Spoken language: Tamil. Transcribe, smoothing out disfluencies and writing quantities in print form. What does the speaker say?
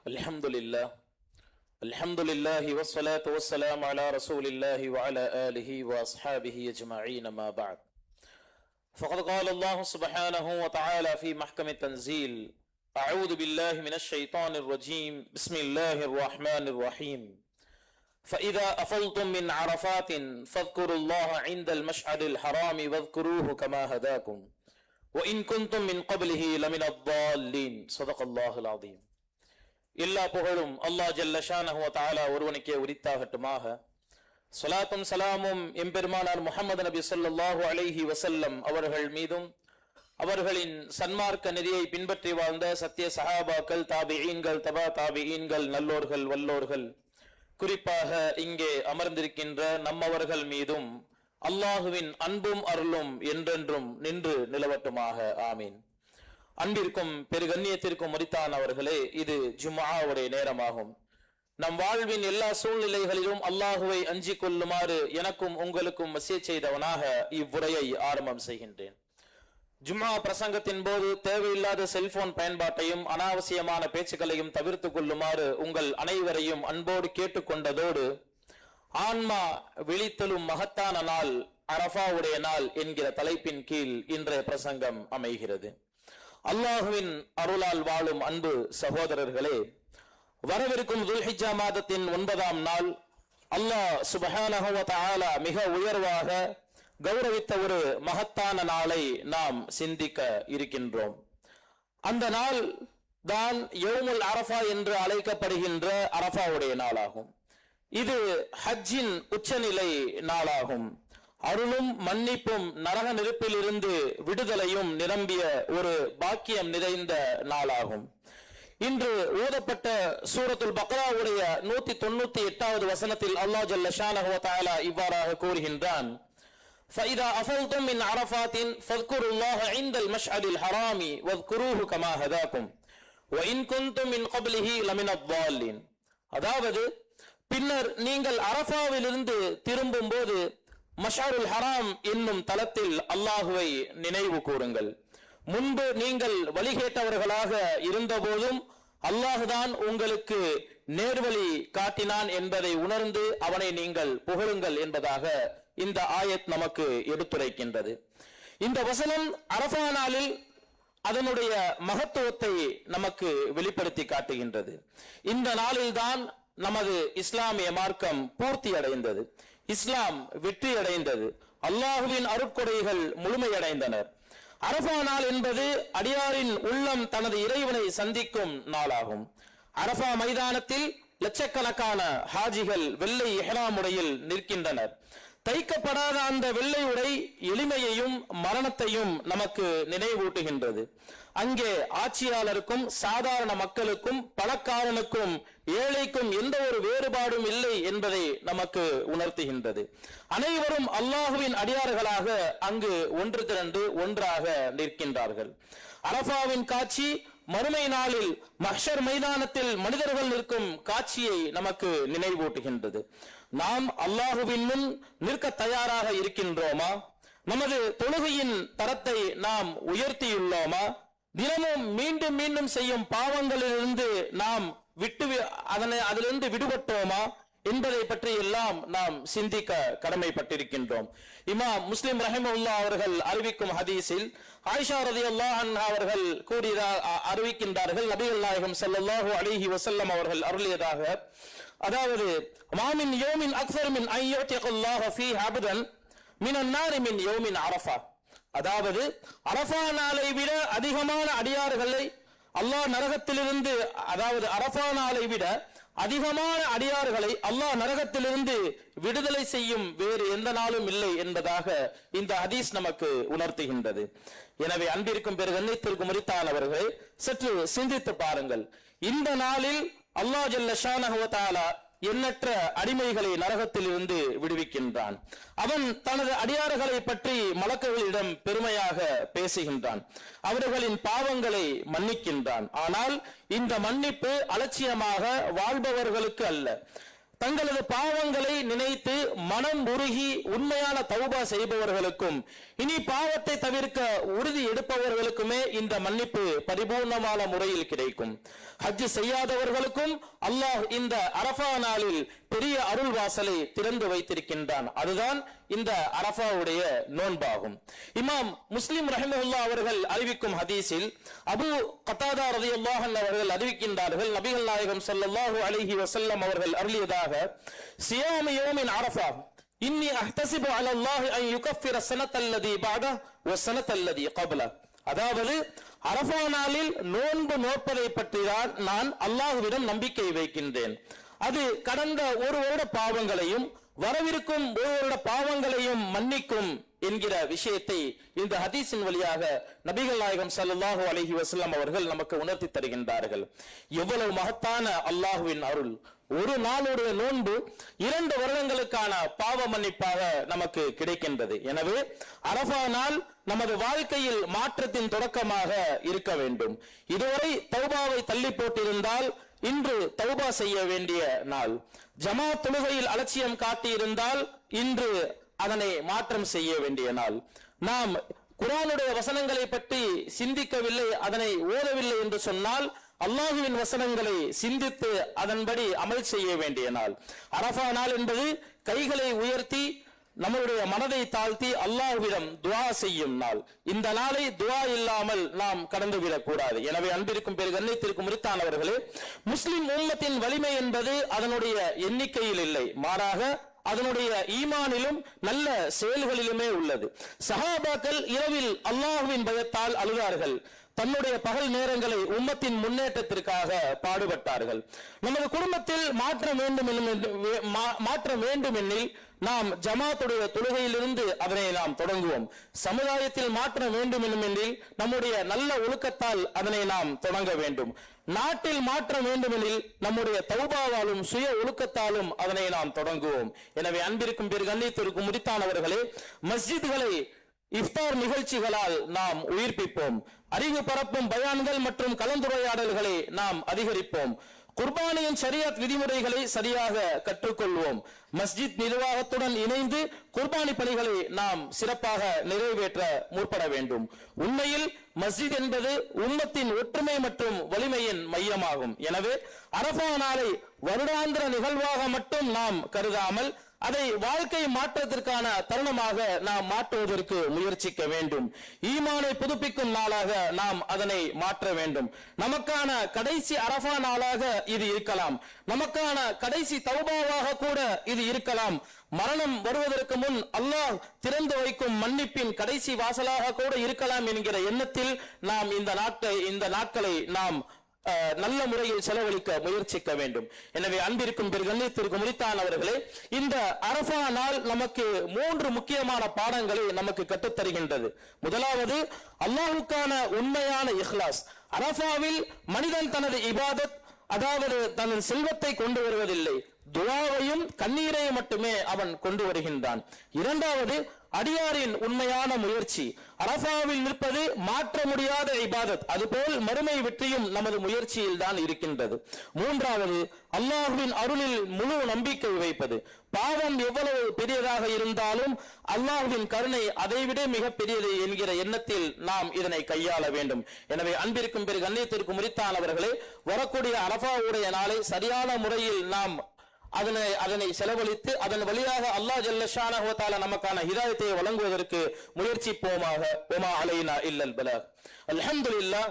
الحمد لله والصلاة والسلام على رسول الله وعلى آله وأصحابه أجمعين ما بعد فقد قال الله سبحانه وتعالى في محكم التنزيل أعوذ بالله من الشيطان الرجيم بسم الله الرحمن الرحيم فإذا أفلتم من عرفات فاذكروا الله عند المشعر الحرام واذكروه كما هداكم وإن كنتم من قبله لمن الضالين صدق الله العظيم. எல்லா புகழும் அல்லாஹ் ஜல்ல ஷானஹு வ தஆலா ஒருவனுக்கே உரித்தாகட்டுமாக. ஸலாத்தும் ஸலாமும் எம்பெருமானார் முஹம்மது நபி ஸல்லல்லாஹு அலைஹி வஸல்லம் அவர்கள் மீதும் அவர்களின் சன்மார்க்க நெறியை பின்பற்றி வாழ்ந்த சத்திய சஹாபாக்கள், தாபிஈன்கள், தபா தாபிஈன்கள், நல்லோர்கள், வல்லோர்கள், குறிப்பாக இங்கே அமர்ந்திருக்கின்ற நம்மவர்கள் மீதும் அல்லாஹுவின் அன்பும் அருளும் என்றென்றும் நின்று நிலவட்டுமாக. ஆமீன். அன்பிற்கும் பெருகண்ணியத்திற்கும் உரித்தானவர்களே, இது ஜும்ஆவுடைய நேரமாகும். நம் வாழ்வின் எல்லா சூழ்நிலைகளிலும் அல்லாஹுவை அஞ்சிக் கொள்ளுமாறு எனக்கும் உங்களுக்கும் வசியத் செய்தவனாக இவ்வுரையை ஆரம்பம் செய்கின்றேன். ஜும்ஆ பிரசங்கத்தின் போது தேவையில்லாத செல்போன் பயன்பாட்டையும் அனாவசியமான பேச்சுக்களையும் தவிர்த்துக் கொள்ளுமாறு உங்கள் அனைவரையும் அன்போடு கேட்டுக்கொண்டதோடு, ஆன்மா விழித்தலும் மகத்தான நாள் அரஃபாவுடைய நாள் என்கிற தலைப்பின் கீழ் இன்றைய பிரசங்கம் அமைகிறது. அல்லாஹுவின் அருளால் வாழும் அன்பு சகோதரர்களே, வரவிருக்கும் துல்ஹிஜ்ஜா மாதத்தின் 9ஆம் நாள் அல்லாஹ் சுப்ஹானஹு வ தஆலா மிக உயர்வாக கௌரவித்த ஒரு மகத்தான நாளை நாம் சிந்திக்க இருக்கின்றோம். அந்த நாள் தான் யௌமுல் அரஃபா என்று அழைக்கப்படுகின்ற அரஃபாவுடைய நாளாகும். இது ஹஜ்ஜின் உச்சநிலை நாளாகும். அருளும் மன்னிப்பும் நரக நெருப்பில் இருந்து விடுதலையும் நிரம்பிய ஒரு பாக்கியம் நிறைந்த நாளாகும். இன்று ஓதப்பட்ட சூரத்துல் பக்ராவுடைய 198வது வசனத்தில் அல்லாஹ் ஜல்ல ஷானஹு வ தஆலா இவ்வாறாக கூறுகின்றான்: فَإِذَا أَفَضْتُم مِّنْ عَرَفَاتٍ فَاذْكُرُوا اللَّهَ عِندَ الْمَشْعَرِ الْحَرَامِ وَاذْكُرُوهُ كَمَا هَدَاكُمْ وَإِن كُنتُم مِّن قَبْلِهِ لَمِنَ الضَّالِّينَ. அதாவது, பின்னர் நீங்கள் அரஃபாவிலிருந்து திரும்பும் போது மஷ்அருல் ஹராம் என்னும் தலத்தில் அல்லாஹுவை நினைவு கூறுங்கள். முன்பு நீங்கள் வழிகேட்டவர்களாக இருந்த போதும் அல்லாஹுதான் உங்களுக்கு நேர்வழி காட்டினான் என்பதை உணர்ந்து அவனை நீங்கள் புகழுங்கள் என்பதாக இந்த ஆயத் நமக்கு எடுத்துரைக்கின்றது. இந்த வசனம் அரஃபா நாளில் அதனுடைய மகத்துவத்தை நமக்கு வெளிப்படுத்தி காட்டுகின்றது. இந்த நாளில்தான் நமது இஸ்லாமிய மார்க்கம் பூர்த்தி அடைந்தது, இஸ்லாம் வெற்றி அடைந்தது, அல்லாஹுவின் அருட்கொடைகள் முழுமையடைந்தனர். அரஃபா நாள் என்பது அடியாரின் உள்ளம் தனது இறைவனை சந்திக்கும் நாளாகும். அரஃபா மைதானத்தில் லட்சக்கணக்கான ஹாஜிகள் வெள்ளை இஹ்ராம் உடையில் நிற்கின்றனர். தைக்கப்படாத அந்த வெள்ளை உடை எளிமையையும் மரணத்தையும் நமக்கு நினைவூட்டுகின்றது. அங்கே ஆட்சியாளருக்கும் சாதாரண மக்களுக்கும் பணக்காரனுக்கும் ஏழைக்கும் எந்த ஒரு வேறுபாடும் இல்லை என்பதை நமக்கு உணர்த்துகின்றது. அனைவரும் அல்லாஹுவின் அடியார்களாக அங்கு ஒன்று திரண்டு ஒன்றாக நிற்கின்றார்கள். அரஃபாவின் காட்சி மறுமை நாளில் மஹ்ஷர் மைதானத்தில் மனிதர்கள் நிற்கும் காட்சியை நமக்கு நினைவூட்டுகின்றது. நாம் அல்லாஹுவின் முன் நிற்க தயாராக இருக்கின்றோமா? நமது தொழுகையின் தரத்தை நாம் உயர்த்தியுள்ளோமா? தினமும் மீண்டும் மீண்டும் செய்யும் பாவங்களிலிருந்து நாம் அதிலிருந்து விடுபட்டோமா என்பதை பற்றி எல்லாம் நாம் சிந்திக்க கடமைப்பட்டிருக்கின்றோம். இமாம் முஸ்லிம் ரஹிமஹுல்லாஹ் அவர்கள் அறிவிக்கும் ஹதீஸில் ஆயிஷா ரலியல்லாஹு அன்ஹா அவர்கள் அறிவிக்கின்றார்கள், நபிகள் நாயகம் ஸல்லல்லாஹு அலைஹி வஸல்லம் அவர்கள் அருளியதாக, அதாவது, மாமின் யௌமின் அக்ஸர் மின் அன் யுஅதிகல்லாஹு ஃபீஹி அப்தன் மினன் நாரி மின் யௌமின் அரஃபா. அதாவது, அரஃபா நாளை விட அதிகமான அடியார்களை அல்லாஹ் நரகத்திலிருந்து, அதாவது அரஃபா நாளை விட அதிகமான அடியார்களை அல்லாஹ் நரகத்திலிருந்து விடுதலை செய்யும் வேறு எந்த நாளும் இல்லை என்பதாக இந்த ஹதீஸ் நமக்கு உணர்த்துகின்றது. எனவே அன்பிற்கும் பெருகண்ணியத்திற்கும் உரித்தானவர்களே, சற்று சிந்தித்து பாருங்கள். இந்த நாளில் அல்லாஹ் ஜல்ல ஷானஹு வ தஆலா எண்ணற்ற அடிமைகளை நரகத்தில் இருந்து விடுவிக்கின்றான். அவன் தனது அடியார்களை பற்றி மலக்குகளிடம் பெருமையாக பேசுகின்றான், அவர்களின் பாவங்களை மன்னிக்கின்றான். ஆனால் இந்த மன்னிப்பு அலட்சியமாக வாழ்பவர்களுக்கு அல்ல. தங்களது பாவங்களை நினைத்து மனம் உருகி உண்மையான தௌபா செய்பவர்களுக்கும் இனி பாவத்தை தவிர்க்க உறுதி எடுப்பவர்களுக்குமே இந்த மன்னிப்பு பரிபூர்ணமான முறையில் கிடைக்கும். ஹஜ் செய்யாதவர்களுக்கும் அல்லாஹ் இந்த அரஃபா நாளில் பெரிய அருள் வாசலை திறந்து வைத்திருக்கின்றான். அதுதான் இந்த அரஃபாவுடைய நோன்பாகும். இமாம் முஸ்லிம் ரஹிமஹுல்லாஹ் அவர்கள் அறிவிக்கும் ஹதீஸில் அபூ கத்தாதா ரலியல்லாஹு அன்ஹு அவர்கள் அறிவிக்கின்றார்கள், நபிகள் நாயகம் ஸல்லல்லாஹு அலைஹி வஸல்லம் அவர்கள் அருளியதாக, சியாமு யௌமின் அரஃபா இன்னி அஹ்தஸிபு அலல்லாஹி அன் யுகஃபிர ஸனத்தல்லதி பஅதஹு வ ஸனத்தல்லதி கப்லஹு. அதாவது அரஃபா நாளில் நோன்பு நோற்பதை பற்றி தான் நான் அல்லாஹ்விடம் நம்பிக்கை வைக்கின்றேன். அது கடந்த ஒரு வருட பாவங்களையும் வரவிருக்கும் ஒரு வருட பாவங்களையும் மன்னிக்கும் என்கிற விஷயத்தை இந்த ஹதீஸின் வழியாக நபிகள் நாயகம் ஸல்லல்லாஹு அலைஹி வஸல்லம் அவர்கள் நமக்கு உணர்த்தி தருகின்றார்கள். எவ்வளவு மகத்தான அல்லாஹ்வின் அருள்! ஒரு நாளுடைய நோன்பு 2 வருடங்களுக்கான பாவ மன்னிப்பாக நமக்கு கிடைக்கின்றது. எனவே அரஃபா நாள் நமது வாழ்க்கையில் மாற்றத்தின் தொடக்கமாக இருக்க வேண்டும். இதுவரை தௌபாவை தள்ளி போட்டிருந்தால் இன்று தௌபா செய்ய வேண்டிய நாள். ஜமாத் தொழுகையில் அலட்சியம் காட்டியிருந்தால் இன்று அதனை மாற்றம் செய்ய வேண்டிய நாள். நாம் குர்ஆனுடைய வசனங்களை பற்றி சிந்திக்கவில்லை, அதனை ஓதவில்லை என்று சொன்னால் அல்லாஹுவின் வசனங்களை சிந்தித்து அதன்படி அமல் செய்ய வேண்டிய நாள். அரஃபா நாள் என்பது கைகளை உயர்த்தி நம்முடைய மனதை தாழ்த்தி அல்லாஹ்விடம் துஆ செய்யும் நாள். இந்த நாளை துஆ இல்லாமல் நாம் கடந்துவிடக் கூடாது. எனவே அன்பிற்கும் பெரு கண்ணியத்திற்கும் உரித்தானவர்களே, முஸ்லிம் உம்மத்தின் வலிமை என்பது அதனுடைய எண்ணிக்கையில் இல்லை, மாறாக அதனுடைய ஈமானிலும் நல்ல செயல்களிலுமே உள்ளது. சஹாபாக்கள் இரவில் அல்லாஹ்வின் பயத்தால் அழுதார்கள். தன்னுடைய பகல் நேரங்களை உம்மத்தின் முன்னேற்றத்திற்காக பாடுபட்டார்கள். நமது குடும்பத்தில் மாற்றம் வேண்டும் எனில் நாம் ஜமாத்துடைய தொழுகையிலிருந்து அதனை நாம் தொடங்குவோம். சமுதாயத்தில் மாற்றம் வேண்டும் எனில் நம்முடைய நல்ல ஒழுக்கத்தால் அதனை நாம் தொடங்க வேண்டும். நாட்டில் மாற்றம் வேண்டுமெனில் நம்முடைய தௌபாவாலும் சுய ஒழுக்கத்தாலும் அதனை நாம் தொடங்குவோம். எனவே அன்பிற்கும் பெரு கண்ணியத்திற்கும் உரித்தானவர்களே, மஸ்ஜித்களை இஃப்தார் நிகழ்ச்சிகளால் நாம் உயிர்ப்பிப்போம். அறிவு பரப்பும் பயான்கள் மற்றும் கலந்துரையாடல்களை நாம் அதிகரிப்போம். குர்பானியின் ஷரியத் விதிமுறைகளை சரியாக கற்றுக்கொள்வோம். மஸ்ஜித் நிர்வாகத்துடன் இணைந்து குர்பானி பணிகளை நாம் சிறப்பாக நிறைவேற்ற முற்பட வேண்டும். உண்மையில் மஸ்ஜித் என்பது உம்மத்தின் ஒற்றுமை மற்றும் வலிமையின் மையமாகும். எனவே அரஃபா நாளை வருடாந்திர நிகழ்வாக மட்டும் நாம் கருதாமல் அதை வாழ்க்கை மாற்றத்திற்கான தருணமாக நாம் மாற்றுவதற்கு முயற்சிக்க வேண்டும். ஈமானை புதுப்பிக்கும் நாளாக நாம் அதனை மாற்ற வேண்டும். நமக்கான கடைசி அரஃபா நாளாக இது இருக்கலாம், நமக்கான கடைசி தௌபாவாக கூட இது இருக்கலாம். மரணம் வருவதற்கு முன் அல்லாஹ் திறந்து வைக்கும் மன்னிப்பின் கடைசி வாசலாக கூட இருக்கலாம் என்கிற எண்ணத்தில் நாம் இந்த நாட்களை நாம் நல்ல முறையில் செலவழிக்க முயற்சிக்க வேண்டும். எனவே அன்பிற்கும் பெரு கண்ணியத்திற்கும் உரித்தானவர்களே, இந்த அரஃபா நாள் நமக்கு 3 முக்கியமான பாடங்களை நமக்கு கற்றுத்தருகின்றது. முதலாவது, அல்லாஹ்வுக்கான உண்மையான இஹ்லாஸ். அரஃபாவில் மனிதன் தனது இபாதத், அதாவது தனது செல்வத்தை கொண்டு வருவதில்லை, துஆவையும் கண்ணீரையும் மட்டுமே அவன் கொண்டு வருகின்றான். இரண்டாவது, அடியாரின் உண்மையான முயற்சி. அரஃபாவில் நிற்பது மாற்ற முடியாத இபாதத், அதுபோல் மறுமை வெற்றியும் நமது முயற்சியில் தான் இருக்கின்றது. மூன்றாவது, அல்லாஹ்வின் அருளில் முழு நம்பிக்கை வைப்பது. பாவம் எவ்வளவு பெரியதாக இருந்தாலும் அல்லாஹ்வின் கருணை அதைவிட மிக பெரியது என்கிற எண்ணத்தில் நாம் இதனை கையாள வேண்டும். எனவே அன்பிற்கும் பெரு கண்ணியத்திற்கும் உரித்தானவர்களே, வரக்கூடிய அரஃபாவுடைய நாளை சரியான முறையில் நாம் அதனை செலவழித்து அதன் வழியாக அல்லாஹ் ஜல்ல ஷானஹு வ தஆலா நமக்கான ஹிதாயத்தை வழங்குவதற்கு முயற்சிப்போமாக. வமா அலைனா இல்லல் பலாக். அல்ஹம்துலில்லாஹ்.